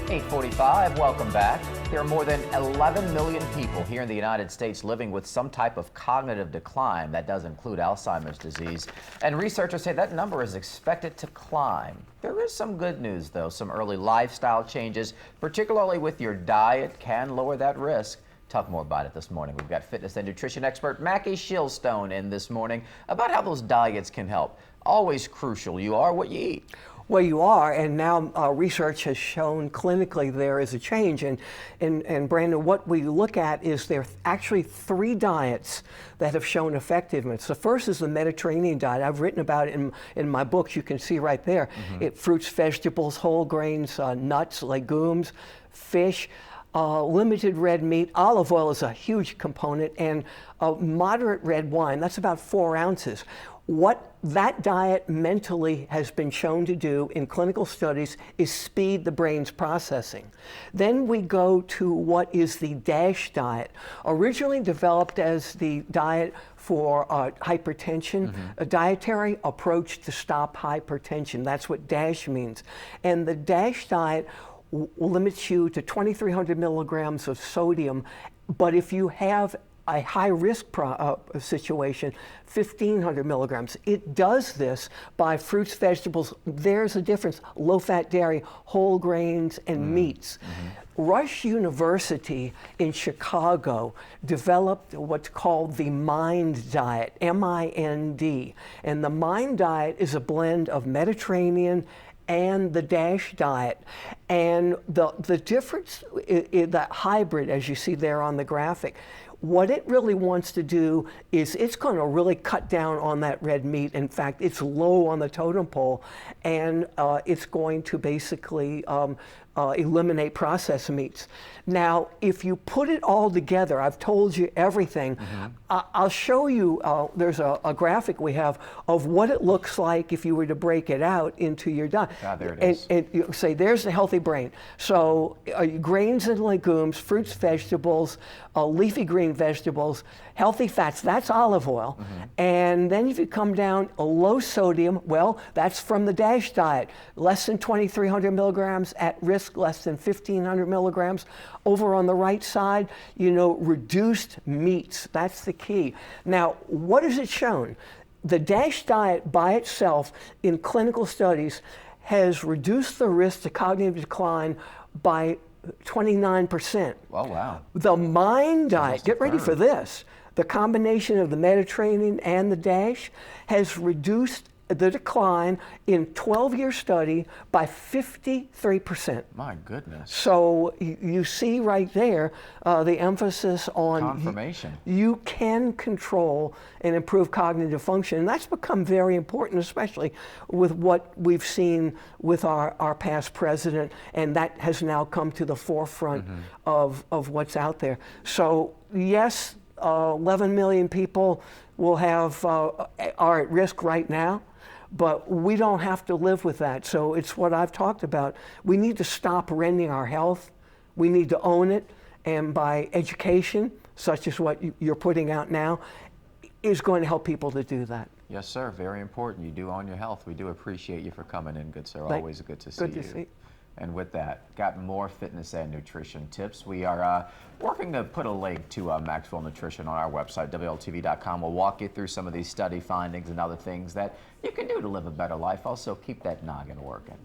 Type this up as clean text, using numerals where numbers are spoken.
8:45, welcome back. There are more than 11 million people here in the United States living with some type of cognitive decline. That does include Alzheimer's disease. And researchers say that number is expected to climb. There is some good news, though. Some early lifestyle changes, particularly with your diet, can lower that risk. Talk more about it this morning. We've got fitness and nutrition expert Mackie Shilstone in this morning about how those diets can help. Always crucial. You are what you eat. Well, you are, and now research has shown clinically there is a change. And Brandon, what we look at is there are actually 3 diets that have shown effectiveness. The first is the Mediterranean diet. I've written about it in my books. You can see right there. Fruits, vegetables, whole grains, nuts, legumes, fish. Limited red meat. Olive oil is a huge component, and moderate red wine. That's about 4 ounces. What that diet mentally has been shown to do in clinical studies is speed the brain's processing. Then we go to what is the DASH diet, originally developed as the diet for hypertension, a dietary approach to stop hypertension. That's what DASH means. And the DASH diet limits you to 2,300 milligrams of sodium, but if you have a high-risk situation, 1,500 milligrams. It does this by fruits, vegetables. There's a difference. Low-fat dairy, whole grains, and meats. Rush University in Chicago developed what's called the MIND diet, M-I-N-D. And the MIND diet is a blend of Mediterranean and the DASH diet. And the difference in that hybrid, as you see there on the graphic, what it really wants to do is it's going to really cut down on that red meat. In fact, it's low on the totem pole, and it's going to basically eliminate processed meats. Now, if you put it all together, I've told you everything. I'll show you, there's a graphic we have of what it looks like if you were to break it out into your diet. There it is. And you say, there's the healthy brain. So grains and legumes, fruits, vegetables, leafy green vegetables, healthy fats, that's olive oil. And then if you come down low sodium, well, that's from the DASH diet. Less than 2,300 milligrams, at risk less than 1,500 milligrams. Over on the right side, reduced meats. That's the key. Now, what has it shown? The DASH diet by itself in clinical studies has reduced the risk to cognitive decline by 29%. Oh, wow. The MIND diet, get ready for this. The combination of the Mediterranean and the DASH has reduced the decline in 12-year study by 53%. My goodness. So you see right there the emphasis on confirmation. You can control and improve cognitive function, and that's become very important, especially with what we've seen with our past president, and that has now come to the forefront of what's out there. So yes, 11 million people will are at risk right now. But we don't have to live with that. So it's what I've talked about. We need to stop renting our health. We need to own it. And by education, such as what you're putting out now, is going to help people to do that. Yes, sir. Very important. You do own your health. We do appreciate you for coming in, good sir. Always good to see you. Good to see. And with that, got more fitness and nutrition tips. We are working to put a link to Maxwell Nutrition on our website, WLTV.com. We'll walk you through some of these study findings and other things that you can do to live a better life. Also, keep that noggin working.